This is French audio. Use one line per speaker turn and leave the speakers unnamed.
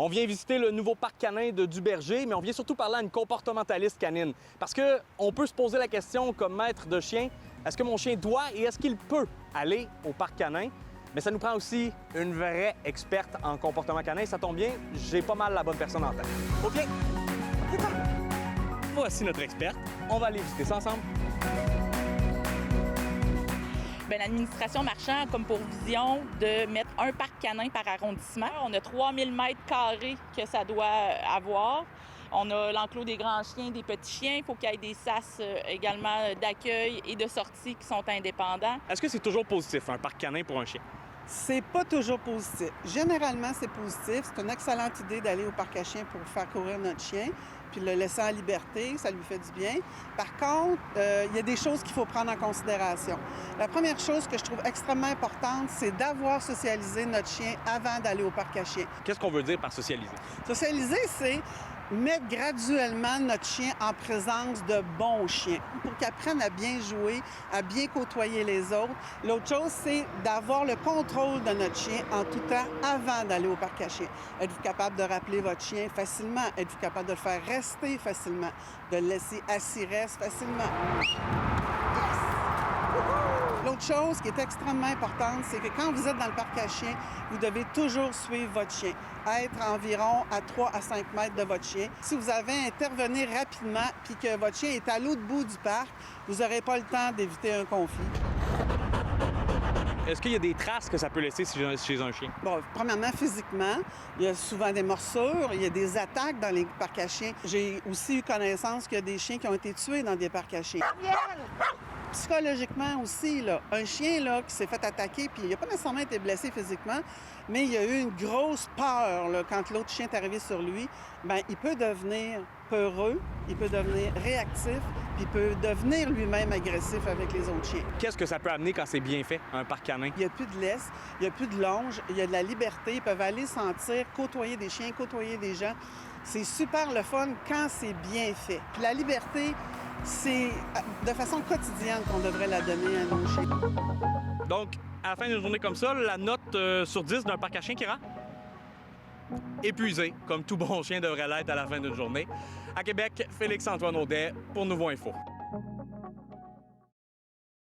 On vient visiter le nouveau parc canin de Duberger, mais on vient surtout parler à une comportementaliste canine. Parce qu'on peut se poser la question comme maître de chien, est-ce que mon chien doit et est-ce qu'il peut aller au parc canin? Mais ça nous prend aussi une vraie experte en comportement canin. Ça tombe bien, j'ai pas mal la bonne personne en tête. OK? Voici notre experte. On va aller visiter ça ensemble.
Bien, l'administration Marchand a comme pour vision de mettre un parc canin par arrondissement. On a 3000 mètres carrés que ça doit avoir. On a l'enclos des grands chiens, des petits chiens. Il faut qu'il y ait des sas également d'accueil et de sortie qui sont indépendants.
Est-ce que c'est toujours positif, un parc canin pour un chien?
C'est pas toujours positif. Généralement, c'est positif. C'est une excellente idée d'aller au parc à chiens pour faire courir notre chien, puis le laisser en liberté, ça lui fait du bien. Par contre, il y a des choses qu'il faut prendre en considération. La première chose que je trouve extrêmement importante, c'est d'avoir socialisé notre chien avant d'aller au parc à chiens.
Qu'est-ce qu'on veut dire par socialiser?
Socialiser, c'est mettre graduellement notre chien en présence de bons chiens pour qu'il apprenne à bien jouer, à bien côtoyer les autres. L'autre chose, c'est d'avoir le contrôle de notre chien en tout temps avant d'aller au parc à chiens. Êtes-vous capable de rappeler votre chien facilement? Êtes-vous capable de le faire rester facilement? De le laisser assis-reste facilement? L'autre chose qui est extrêmement importante, c'est que quand vous êtes dans le parc à chiens, vous devez toujours suivre votre chien, être environ à 3 à 5 mètres de votre chien. Si vous avez à intervenir rapidement puis que votre chien est à l'autre bout du parc, vous n'aurez pas le temps d'éviter un conflit.
Est-ce qu'il y a des traces que ça peut laisser chez un chien?
Bon, premièrement, physiquement, il y a souvent des morsures, il y a des attaques dans les parcs à chiens. J'ai aussi eu connaissance qu'il y a des chiens qui ont été tués dans des parcs à chiens. Psychologiquement aussi, là, un chien là, qui s'est fait attaquer, puis il n'a pas nécessairement été blessé physiquement, mais il y a eu une grosse peur là, quand l'autre chien est arrivé sur lui. Bien, il peut devenir peureux, il peut devenir réactif, puis il peut devenir lui-même agressif avec les autres chiens.
Qu'est-ce que ça peut amener quand c'est bien fait, un parc canin?
Il n'y a plus de laisse, il n'y a plus de longe, il y a de la liberté, ils peuvent aller sentir, côtoyer des chiens, côtoyer des gens. C'est super le fun quand c'est bien fait. Puis la liberté, c'est de façon quotidienne qu'on devrait la donner à nos chiens.
Donc, à la fin d'une journée comme ça, la note sur 10 d'un parc à chiens qui rend? Épuisé, comme tout bon chien devrait l'être à la fin d'une journée. À Québec, Félix-Antoine Audet pour Nouveau Info.